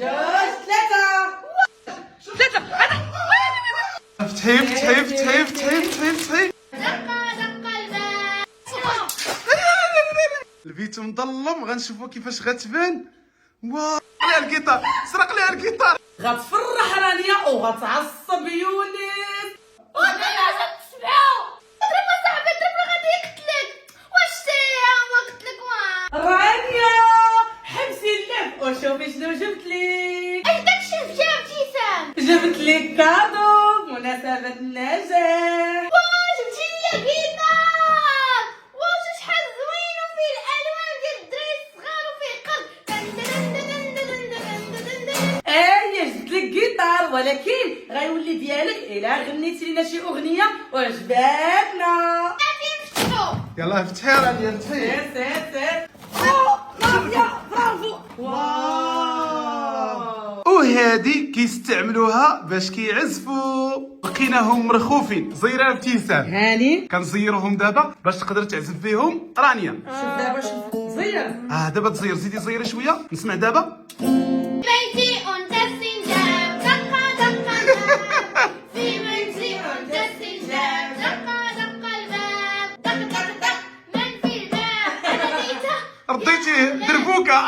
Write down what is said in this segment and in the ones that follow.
جوج ثلاثة. فتحي فتحي فتحي فتحي فتحي فتحي. البيت مظلم، غنشوفوا كيفاش غتبان. واه ليها الكيتار، سرق ليها الكيتار. غتفرح رانيا وغتعصب يونس. وانا لازم تسمعوا. اضرب صاحبي، اضرب غادي يقتلك. واش تايا ما قتلك رانيا حبسي اللعب وشوفي شنو جبت لك. اش داكشي جاب ابتسام؟ جبت لك كادو بمناسبة النجاح. واش جبتي لي كيتار؟ واش شحال زوين وفيه الالوان ديال الدراري الصغار وفيه قرد. جبت لك جيتار، ولكن غيولي ديالك الا غنيتي لينا شي اغنيه وعجباتنا. يلا فتحي رانيا فتحي. سير رانيا برافو. واو وهادي كيستعملوها باش كيعزفوا. لقيناهم مرخوفين، زيرها ابتسام. هاني كنزيروهم دابا باش تقدر تعزف بهم رانيا. شوف دابا شوف زير. دابا تزير، زيدي زيري شويه نسمع دابا. بيتي أنت السنجاب دق دق الباب في بيتي أنت السنجاب دق دق الباب دق دق دق من في الباب أنا جيتها رضيتيه دربوكه.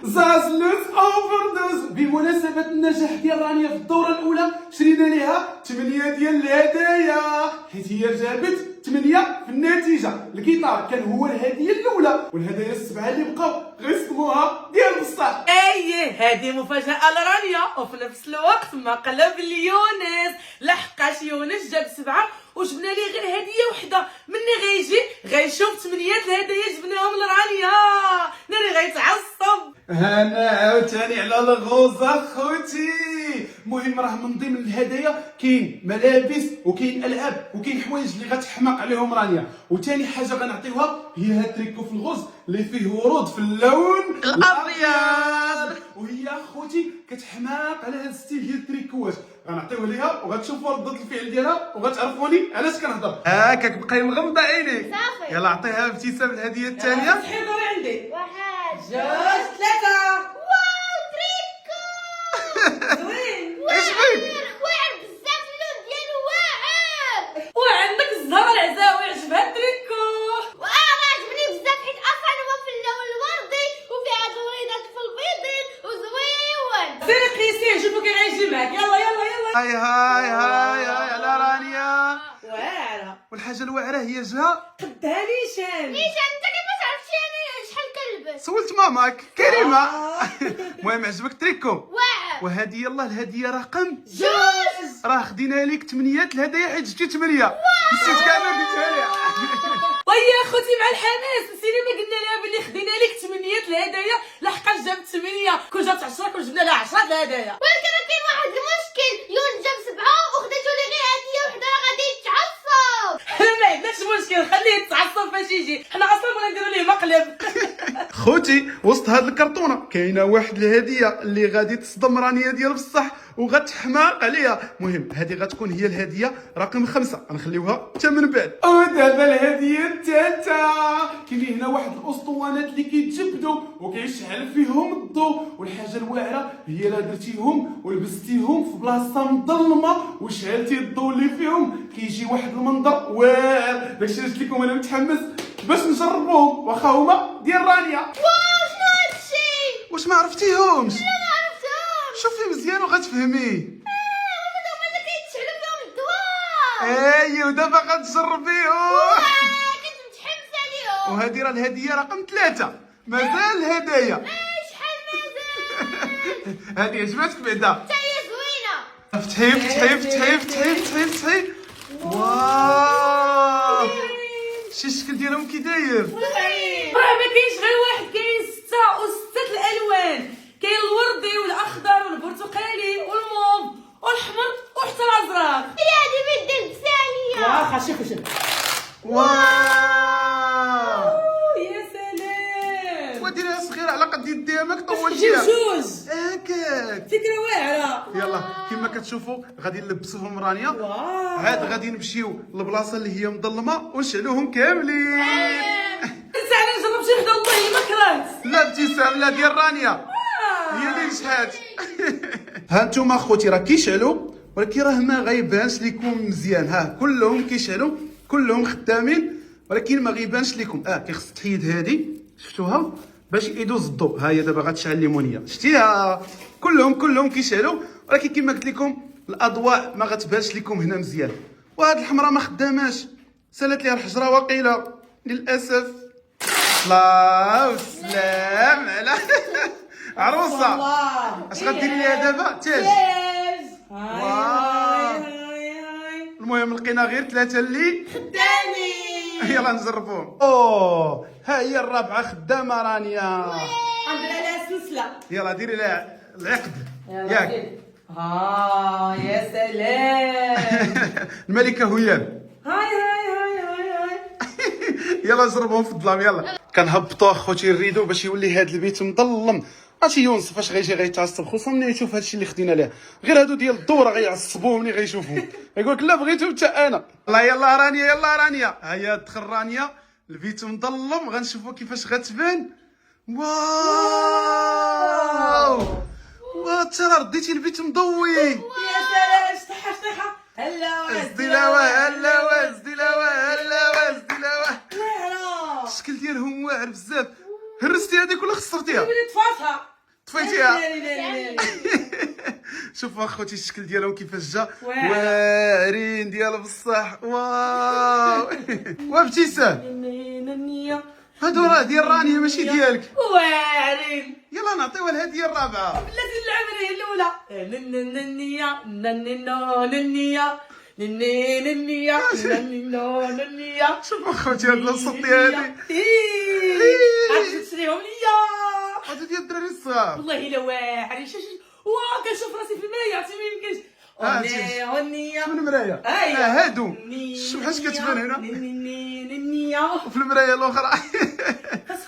زازلوس اوفردوز بمناسبة النجاح ديال رانيا في الدورة الأولى شرينا ليها 8 ديال الهدايا، حيت هي جابت 8 في النتيجة. الكيتار كان هو الهدية الأولى، والهدايا السبعة اللي بقاو غيصدموها ديال بصح. هذه مفاجأة لرانيا، وفي نفس الوقت مقلب ليونس، لحقاش يونس جاب 7 وجبنا ليه غير هدية وحدة. مني غيجي غيشوف 8 الهدايا جبناهم لرانيا ناري غيتعصب. انا عاوتاني على الغوز اخوتي. المهم راه من ضمن الهدايا كاين ملابس وكاين العاب وكاين حوايج اللي غتحماق عليهم رانيا. وثاني حاجه غنعطيوها هي هاد التريكو في الغوز اللي فيه ورود في اللون الابيض. وهي اخوتي كتحماق على هاد ستيل ديال التريكوات. غنعطيوه ليها وغتشوفوا ردة الفعل ديالها وغتعرفوني علاش كنهضر. هاكاك بقاي مغمضه عينيك. صافي. يلا عطيها ابتسام الهديه الثانيه. فتحي دوري عندي. واحد جوج ثلاثة. واو تريكو زوين. ايش بيك؟ واعر بزاف، اللون ديالو واعر. وعندك الزهرة العزاوي عجبها التريكو. وانا عجبني بزاف حيت اصلا هو في اللون الوردي وفيها دورينات في البيضين وزويون. سير قيسيه شوفوا كي غيجي معاك. يلا هاي هاي هاي هاي على رانيا. واعرة. والحاجه الواعره هي جهه. قدها نيشان. ليش انت كيفاش عرفتي انا شحال كنلبس؟ سولت ماماك كريمه. المهم عجبك تريكو. واعر. وهذه يلا الهديه رقم جوج. راه خدينا لك 8 الهدايا حيت جبتي 8. نسيت كاع ما قلتها لها. ويا اخوتي مع الحماس نسينا ما قلنا لها بلي خدينا لك 8 الهدايا، لحقاش جابت 8 كون جابت 10 كون جبنا لها 10 الهدايا. ولكن راه كاين واحد المشكل، يون جاب 7 وخداتو لي غير هديه وحده راه غادي يتعصب. ما عندناش مشكل، خليه يتعصب فاش يجي، حنا اصلا بغينا نديرو ليه مقلب. خوتي وسط هاد الكرتونه كاينه واحد الهديه اللي غادي تصدم رانيا ديال بصح وغتحماق عليها. المهم هذه غتكون هي الهديه رقم 5، غنخليوها حتى من بعد. ودابا الهديه الثالثه. كاين هنا واحد الاسطوانات اللي كيتجبدوا وكيشعل فيهم الضوء. والحاجه الواعره هي لا درتيهم ولبستيهم في بلاصه مظلمه وشعلتي الضوء اللي فيهم كيجي واحد المنظر واعر. داكشي علاش لكم انا متحمس باش نجربوهم واخا هما ديال رانيا. واو شنو هادشي؟ واش ما عرفتيهمش؟ لا ما عرفتهمش. شوفي مزيان وغتفهمي. هما اللي كيتشعلوا فيهم الضواء. ودابا غتجربيهم. كنت متحمسه ليهم. وهذه راه الهديه رقم 3. مازال الهدايا. شحال مازال؟ هذه عجبتك بعدا؟ حتى هي زوينه. فتحي فتحي فتحي فتحي فتحي فتحي. واو شي الشكل ديالهم كي داير. راه ما كاينش غير واحد، كاين 6 و6 الالوان. كاين الوردي والاخضر والبرتقالي والموف والحمر وحتى الازرق. هي هادي بيد الثانيه. واخا شوف واو يا سلام. وديرها صغيره على قد يديها ماك جوج طولتيها جوج. هكاك. فكره واعره. يلا كما كتشوفوا غادي نلبسوهم رانيا. واو. عاد غادي نمشيو للبلاصه اللي هي مظلمه ونشعلوهم كاملين. انت على نجرب شي وحده والله ما كرهت. لا ابتسام لا ديال رانيا. هي اللي نجحات. ها انتم اخوتي راه كيشعلوا، ولكن راه ما غيبانش لكم مزيان. ها كلهم كيشعلوا، كلهم خدامين، ولكن ما غيبانش لكم. كيخص تحيد هذه، شفتوها باش يدوز الضوء. ها هي دابا غتشعل الليمونيه، شتيها؟ كلهم كيشعلوا، ولكن كما قلت لكم الاضواء ما غتبانش لكم هنا مزيان. وهاد الحمراء ما خداماش، سالت ليها الحجره وقيله للاسف. الله والسلام على عروسه. اش غديري ليها دابا؟ تاج. واو. المهم لقينا غير 3 اللي خدامين. يلا نجربوهم. اوه ها هي الرابعه خدامه رانيا. عندنا لها سلسله. يلا ديري لها العقد ياك. يا سلام. الملكه هيام. هاي يلا نجربوهم في الظلام. يلا كنهبطوا اخوتي الريدو باش يولي هذا البيت مظلم. عرفتي يونس فاش غيجي غيتعصب، خصوصا ملي يشوف هادشي اللي خدينا ليه. غير هادو ديال الدوره غيعصبوه ملي غيشوفوه، يقول لك لا بغيتو حتى انا. يلا رانيا هيا دخل رانيا. البيت مظلم، غنشوفوا كيفاش غتبان. واو حتى راه رديتي البيت مضوي. يا سلام. شطيحه هلا الشكل ديالهم واعر بزاف. هرستي هذيك ولا خسرتيها؟ طفيتيها. شوفوا اخوتي الشكل ديالهم كيفاش جا، واعرين ديال بصح. واو وابتسام. هادو راه ديال رانيا ماشي ديالك. واعرين. يلا نعطيوها الهديه الرابعه. بلاتي نلعب هي الاولى. ننيا. شوف اخوتي هاد الصوت ديالي. عرفتي تشريهم ليا. هادو ديال الدراري الصغار. والله الا واعرين. كنشوف راسي في المرايه، عرفتي ما يمكنش. شنو المرايه؟ هادو شوف حاش كتبان هنا وفي المرايه الاخرى.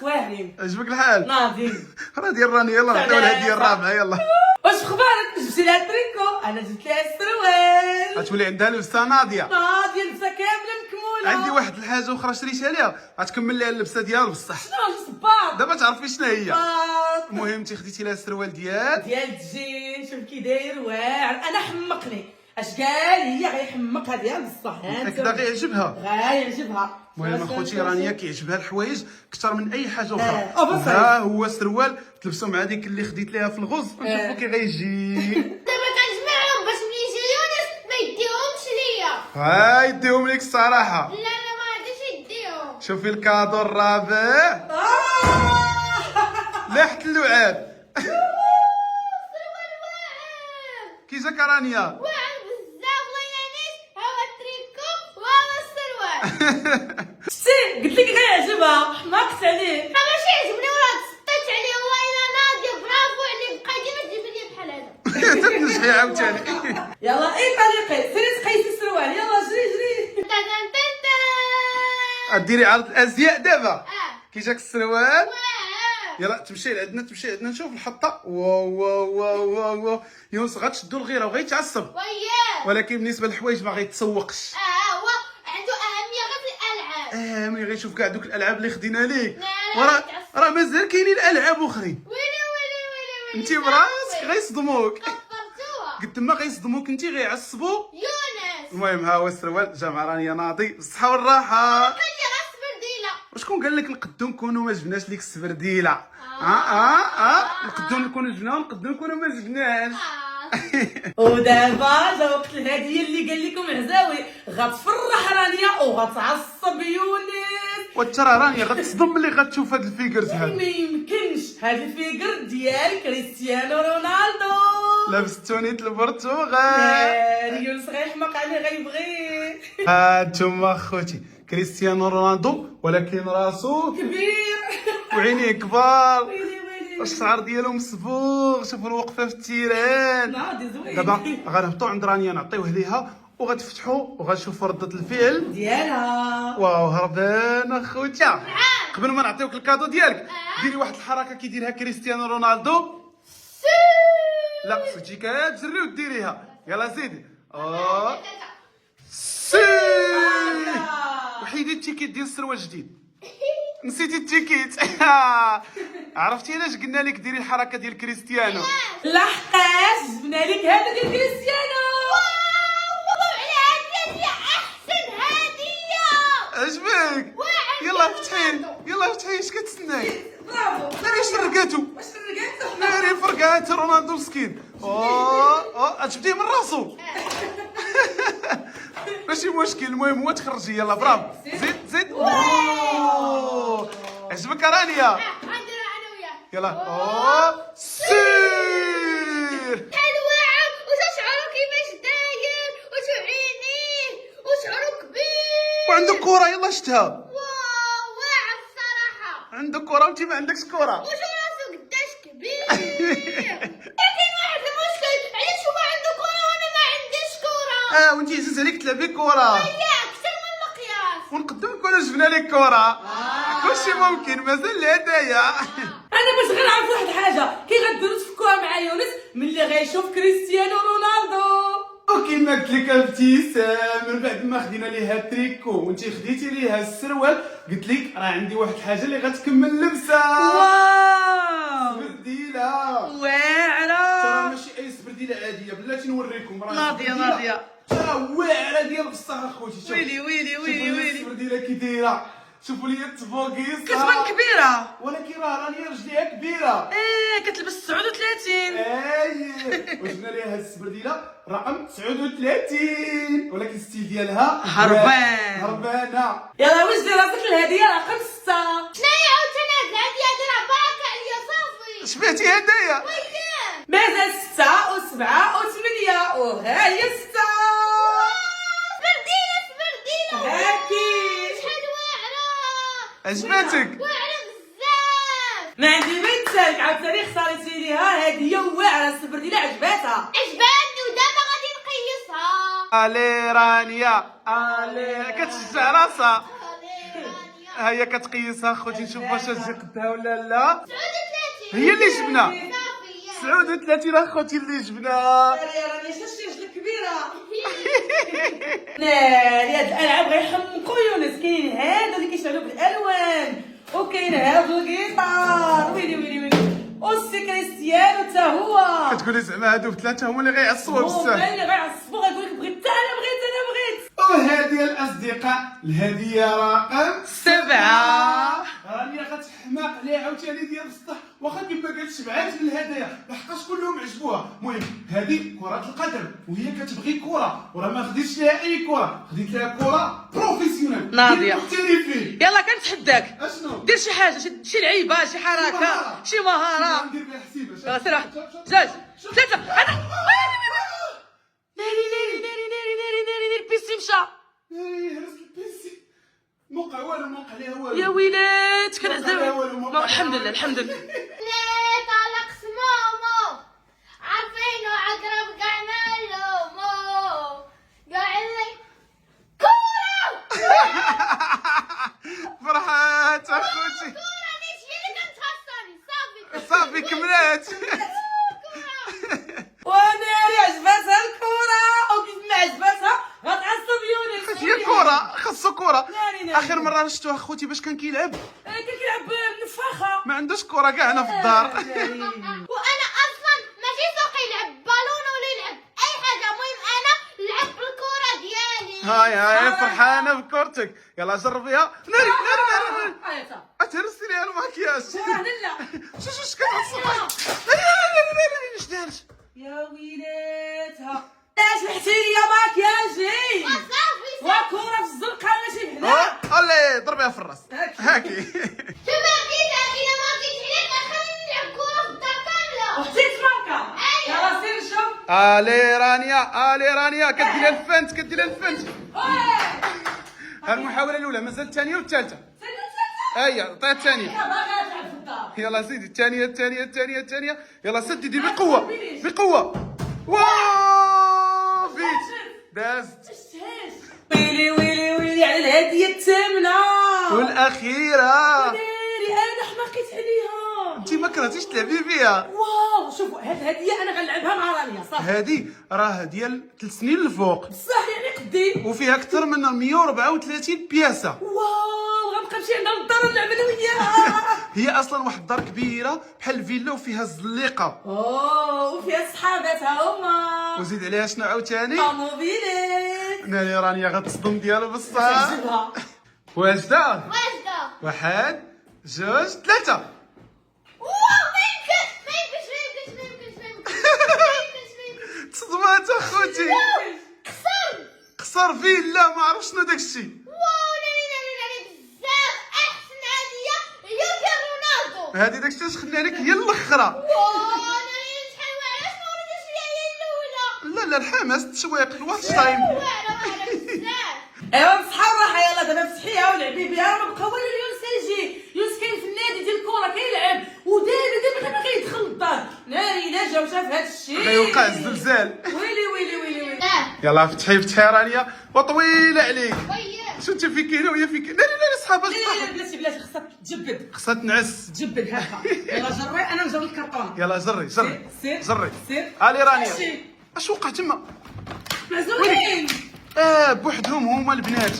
واعرين. عجبك الحال؟ ناضي. راه ديال رانيا. يلا نعطيو الهديه الرابعه. يلا واش اخبارك؟ جبتي لها التريكو. انا جبت لها السروال. غتولي عندها لبسه ناضيه. لبسه كامله مكموله. عندي واحد الحاجه اخرى شريتها ليها، غتكمل ليها اللبسه ديالها بصح. شنو صباط؟ دابا تعرفي شنو هي. المهم انت خديتي لها السروال ديال الجين. شوف كي داير واعر. انا حمقني. اش قال هي غيحمقها ديال بصح. هكذا غيعجبها. غيعجبها. المهم اخوتي رانيا كيعجبها الحوايج اكثر من اي حاجه اخرى. بصح. ها هو السروال تلبسو مع ديك اللي خديت ليها في الغوز، نشوفو كي غيجي. دابا كنجمعهم باش ملي يجي يونس ما يديهمش ليا. ها يديهم ليك الصراحه. لا ما غاديش يديهم. شوفي الكادو الرابع. لاحت اللعاب. السروال واعر. كي جاك رانيا؟ واعر بزاف الله يعينيك. ها هو التريكو وها هو السروال. شتي قلت لك غيعجبها. حماقت عليه. ماشي يعجبني ولا تسطيت عليه. والله الا ناضيه برافو عليك. بقى ديما تجيب لي بحال هذا. تنجحي عاوتاني. يلا طريقي سيري تقيسي السروال. يلا جري. ديري عرض الازياء دابا. كي جاك السروال. واعر. يلا تمشي لعندنا نشوف الحطه. واو يونس غتشدو الغيره وغيتعصب، وياه. ولكن بالنسبه للحوايج ما غيتسوقش. هو عنده اهميه غير في الالعاب. ملي غيشوف كاع دوك الالعاب اللي خدينا ليك. لا، راه مازال كاينين العاب اخرين. ويلي انت براسك غيصدموك. كبرتوها. قد ما غيصدموك انت غيعصبوا. يونس. المهم ها هو السروال جا مع رانيا ناضي بالصحه والراحه. قال لي راه السبرديله. وشكون قال لك نقدو نكونوا ما جبناش ليك السبرديله؟ نقدو نكونوا جبناها ونقدو نكونوا ما جبناهاش. ودابا جا وقت الهديه اللي قال لكم عزاوي. غتفرح رانيا وغتعصب يونس. وترى رانيا غتصدم ملي غتشوف هاد الفيجرز هاد. ما يمكنش. هاد الفيجر ديال كريستيانو رونالدو. لابس تونيت البرتغال. يونس غيحماق عليه غيبغيه. هانتوما اخوتي كريستيانو رونالدو ولكن راسو كبير وعينيه كبار. ويلي الشعر ديالو مصبوغ. شوفوا الوقفه في التيران. ناضي زوين. دابا غنهبطوا عند رانيا نعطيوه ليها وغتفتحوا وغنشوفوا ردة الفعل ديالها. واو هربان اخوتي. قبل ما نعطيوك الكادو ديالك ديري واحد الحركه كيديرها كريستيانو رونالدو. لا صوتي كتجري وديريها. يلا زيدي. سي وحيدي التيكيت ديال السروال الجديد. نسيتي التيكيت. عرفتي علاش قلنا لك ديري الحركه ديال كريستيانو؟ لحقاش جبنا لك هذا ديال كريستيانو. على هادية أحسن هدية. عجبك؟ يلا فتحي يلا فتحي، اش كتسناي؟ برافو. ناري شرقاتو واش رجعتو؟ ناري فرقات رونالدو مسكين. اوه جبتيه من راسو. ماشي مشكل، المهم هو تخرجي. يلا برافو، زيد. اوه عجبك رانيا؟ عندنا أنا وياك. يلا اوه سير. حلوة وتشعروا كيفاش داير وتعينيه وشعره كبير. وعندك كرة، يلا شتها. واو واعر الصراحة. عندك كرة وانت ما عندكش كرة. وشو راسو قداش كبير. لكن واحد المشكل، علاش هو عنده كرة وانا ما عنديش كرة؟ وانت عزيز عليك تلعبي كرة. يا أكثر من المقياس. ونقدم نكون جبنا لك كرة. كلشي ممكن، مازال الهدايا. انا باش غير نعرف واحد الحاجه، كي غديروا تفكوها مع يونس ملي غيشوف كريستيانو رونالدو. وكيما قلت لك ابتسام، من بعد ما خدينا ليها التريكو وانت خديتي ليها السروال، قلت لك راه عندي واحد الحاجه اللي غتكمل اللبسه. واو سبرديله. ترى واعره. ماشي اي سبرديله عاديه، بلاتي نوريكم. راه ناضية، سبرديلة ناضية. ترى واعره ديال بصح اخوتي. شوف ويلي السبرديله كي دايره، شوفوا لي التفوقيس كتبان كبيره، ولكن راه راني رجليها كبيره. كتلبس 39. وجبنا ليها السبرديله رقم 39، ولكن الستيل ديالها هربانه. يلا وجدي راسك الهديه رقم 6. شناهي عاوتاني هاد الهدية ديرها بركة عليا صافي. شبعتي هدايا؟ ويلاه. مازال 6 و7 و8 وها هي 6. سبرديلة هاكي شحال واعرة. عجبتك؟ واعرة بزاف. ما عندي ما نسالك، عاوتاني اختاريتي ليها هديه واعره. السبرديله عجباتها. عجباتني ودابا غادي نقيسها. الي رانيا الي كتشجع راسها. علي رانيا. هيا كتقيسها خوتي، نشوف واش تجي قدها ولا لا. 39. هي اللي جبنا صافي يا. 39 اخوتي اللي جبنا. راني شفتي رجلك كبيره. ناري هاد الالعاب غيحمقوا يونس. كاين هذا اللي كيشعلوا بالالوان، وكاين هذا الجيتار. ويلي والسي كريستيانو حتى هو. كتقولي زعما هادو ثلاثه هما اللي غيعصبوها هما بزاف. اللي غيعصبوا، غيقول لك بغيت انا بغيت. وهذه الاصدقاء الهديه رقم 7. رانيا غتحماق عليها عاوتاني ديال بصح، واخا كيما قالت شبعات من الهدايا لحقاش كلهم عجبوها. المهم هذه كرة القدم وهي كتبغي كرة، وراه ما خديتش ليها اي كرة، خديت لها كرة بروفيسيونيل ناضية. محترفين. يلا كنتحداك، اشنو؟ دير شي حاجه، شي لعيبه، شي حركه، شي مهاره. ندير بها حسيبه. يلا سير واحد 2 3. ناري البيسي مشى. هرس البيسي، موقع والو، موقع ليها والو. يا ويلات كنعزل. موقع الحمد لله الحمد لله. لا طلق سمومو. عارفينو عقرب كاع نلومو. قاعد لي كورة. فرحات اخوتي. كورة ليش هي اللي كتخصني. صافي. صافي كملات. وناري عجباتها الكره، وكيف ما عجباتها غتعصب يونس. هي كرة، خاصو كرة. ناري. اخر مرة شفتو اخوتي باش كان كيلعب كان كيلعب بالنفاخه. ما عندوش كرة كاع هنا في الدار. وانا اصلا ماشي ذوقي يلعب بالون ولا يلعب اي حاجه. المهم انا لعبت بالكره ديالي. هاي فرحانة بكورتك. يلا جربيها. ناري عيطه تهرسي ليها الماكياج. لا شوش كتعصب. ناري اش دارت؟ يا ويلاتها، اش لحتي لي ماكياجي صافي. وكره في الزنقه ماشي هنا. الله ضربيها في الراس. هاكي. شوف بديتها الا ما بغيتش عليك غنخليني نلعب كره في الدار كامله. وحتى تماركا. يلا سير نشوف. الي رانيا كدير الفنت، المحاولة الأولى مازال الثانية والثالثة. هيا عطيها الثانية. باغا تلعب في الدار. يلا سيدي الثانية. يلا سددي بقوة. واو فيت دازت. ويلي على الهديه الثامنه والأخيرة. ناري انا حماقيت عليها. انت ما كرهتيش تلعبي فيها. واو شوفوا هاد الهديه انا غنلعبها مع رانيا صافي. هذه راه ديال 3 سنين للفوق، بصح يعني قدي. وفيها أكثر من 134 بياسة. واو غنبقى نمشي عندها للدار نلعب انا وياها. هي اصلا واحد الدار كبيره بحال الفيلا وفيها الزليقه وفيها صحاباتها هما وزيد عليها شنو عاوتاني طوموبيلات. ناري رانيا غتصدم ديالو بصح. تعجبها. واجده؟ واجدة. 1 2 3. واو ما يمكنش. تصدمات اخوتي. خسر فيلا ما عرف شنو داكشي. واو ناري بزاف احسن عادية هي كان رونالدو. هادي داكشي اش خلاني لك هي الاخرى. واو ناري شحال واعرة ما ولدتش ليا هي الاولى. لا الحماس التشويق الواتش تايم. واعرة بزاف. ايوا بصحة الراحة يلا دابا فتحيها ولعبي بها ما بقى والو. يونس يجي يونس كاين في النادي ديال الكرة كيلعب ودابا غيدخل للدار. ناري الا جا وشاف هاد الشيء غيوقع الزلزال. ويلي. لا يلا فتحي رانيا وطويله عليك. وياه. شو انت فين كاينه وهي فين كاينه؟ لا صحابها لا بلاتي خصها تجبد. خصها تنعس. تجبد هكا. يلا جري انا نجاوب الكرطون. يلا جري سير. علي رانيا. ماشي. اش وقع تما؟ معزولين. بوحدهم هما البنات.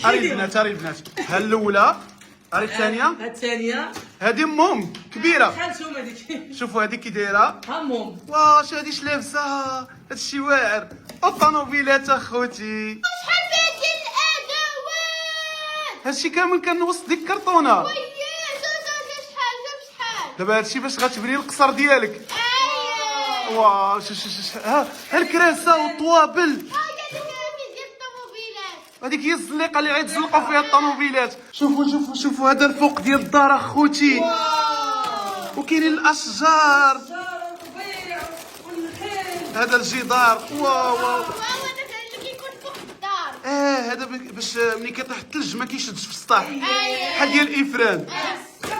اري البنات ها الاولى اري الثانيه الثانية هادي امهم كبيره. بحال شوما هذيك. شوفوا هادي كي دايره. هموم. واش هادي لابسه هادشي واعر. الطوموبيلات اخوتي شحال فيها ديال الادوات. هادشي كامل كان وسط ديك الكرتونه. وياه شحال. دابا هادشي باش غتبني القصر ديالك. اييه. واو ها الكراسه والطوابل. هاكا ديال الطوموبيلات. هذيك هي الزليقه اللي غيتزلقوا فيها الطوموبيلات. شوفوا هذا الفوق ديال الدار اخوتي. وكاينين الاشجار. الربيع والخيل. هذا الجدار. واو هذاك اللي كيكون فوق الدار. هذا باش ملي كيطيح الثلج ما كيشدش في السطح اييه. بحال ديال الافران.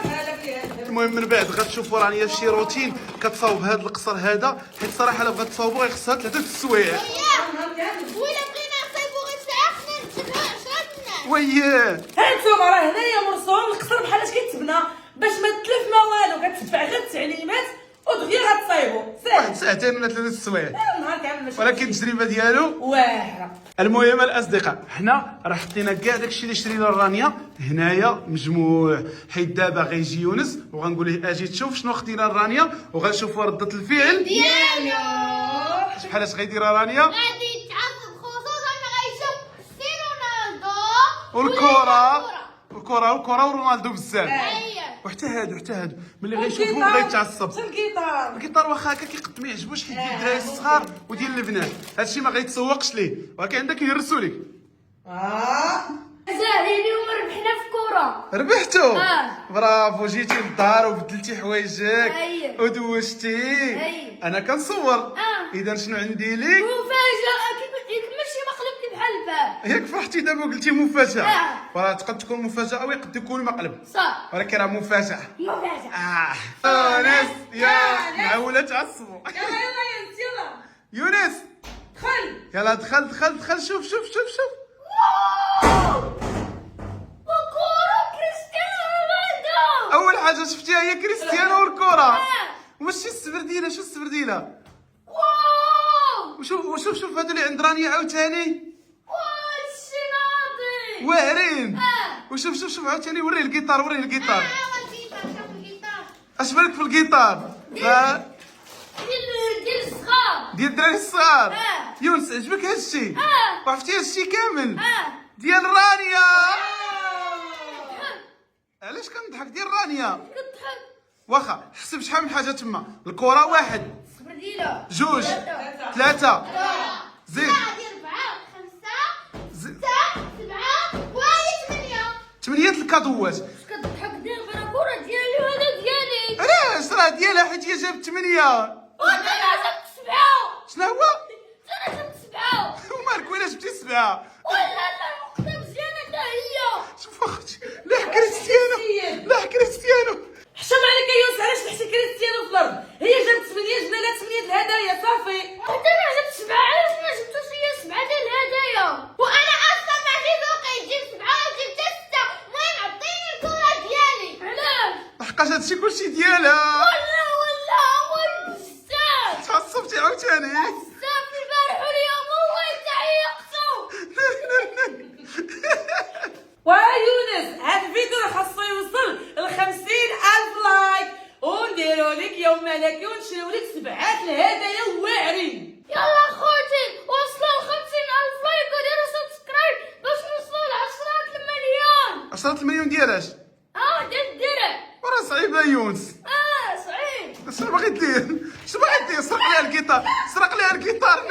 هذا فيها. المهم من بعد غتشوفوا رانيا في شي روتين كتصاوب هذا القصر هذا حيت صراحه الا بغات تصاوبو غيخصها 3 السوايع. ولا بغينا نصايبو غير ساعه خصنا نتبعو 10 الناس. وياه هانتوما راه هنايا مرسوم القصر بحال اش كيتبنى باش ما تلف ما والو. كتتبع غير التعليمات ودغيا غتصايبو. واحد ساهل. 2 ولا 3 السوايع. النهار كامل ماشي. ولكن التجربه ديالو واعره. المهم الاصدقاء حنا راه حطينا كاع داكشي اللي شرينا الرانيا هنايا مجموع حيت دابا غيجي يونس وغنقول ليه اجي تشوف شنو خدينا الرانيا وغنشوفوا رده الفعل ديالو. شحال اش غيدير رانيا غادي يتعصب خصوصا غيشوف سي رونالدو والكره ورونالدو بزاف. اييه. وحتى هادو ملي غيشوفهم غيتعصب. الجيتار. الجيتار واخا هكا كيقد ما يعجبوش حيت ديال الدراري الصغار وديال البنات هادشي ما غيتسوقش ليه ولكن عندك يهرسوا لك. زاهرين اليوم ربحنا في كرة. ربحتو. آه. برافو جيتي للدار وبدلتي حوايجك أييه. ودوشتي. أييه. انا كنصور. اذا شنو عندي لك؟ مفاجأة ماشي مقلب بحال الباب. ياك فرحتي دابا وقلتي مفاجاه. آه. وراه تقد تكون مفاجاه ويقد يكون مقلب صح. ولكن راه مفاجاه. مفاجأة. يونس يا معوله تعصبوا. يلا يونس يلا. يونس دخل. يلا دخل شوف وكرة كريستيانو رونالدو. اول حاجه شفتيها هي كريستيانو والكره. وماشي السبرديله شو السبرديله. واو. وشوف هادو اللي عند رانيا عاوتاني هادشي ناضي. واعرين. وشوف عاوتاني وريه الجيتار. الجيتار. اش بالك في الجيتار؟ ديال الصغار. ديال الدراري الصغار. يونس عجبك هادشي؟ اه. وعرفتي هادشي كامل ديال رانيا. علاش كنضحك ديال رانيا؟ كنضحك. واخا حسب شحال من حاجه تما. الكره 1 سبرديلة. 2 3 زيد 8 الكادوات. كتضحك ديال غير كرة ديالي وهذا ديالي. علاش راه ديالها حيت هي جابت 8. وانا جبت 7. شنو هو؟ انا جبت 7. ومالك ولا جبتي 7؟ ولا لا مزيانة حتى هي. شوف اختي لا كريستيانو. حشم عليك يا يونس علاش تحسي كريستيانو في الارض. هي جابت 8 جبنا لها 8 الهدايا صافي. حتى انا جبت 7. علاش ما جبتوش هي 7 ديال الهدايا؟ وانا اصلا ما في ذوقي تجيب 7 وتجيب 6. المهم عطيني الكرة ديالي. علاش؟ لحقاش هادشي كلشي ديالها. ولا عمر بزاف. تعصبتي عاوتاني. بزاف البارح واليوم والله تعيقتو. ويونس هاد هدايا واعرين. يلا خوتي وصلوا 50,000 لايك وديروا سبسكرايب باش نوصلوا ل 10 المليون. 10 المليون ديال اش؟ ديال الدرع. وراه صعيبه يونس. صعيب. اش باغي دير؟ سرق ليها الكيتار، سرق ليها الكيتار.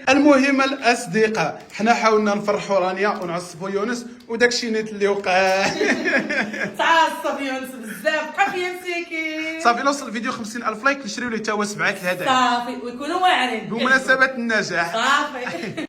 المهم الاصدقاء حنا حاولنا نفرحوا رانيا ونعصبوا يونس وداكشي نيت اللي وقع. تعصب يونس بزاف بقى فيا مساكين. صافي نوصل الفيديو 50,000 لايك نشريو ليه تا هو 7 الهدايا صافي ويكونوا واعرين بمناسبه النجاح. صافي.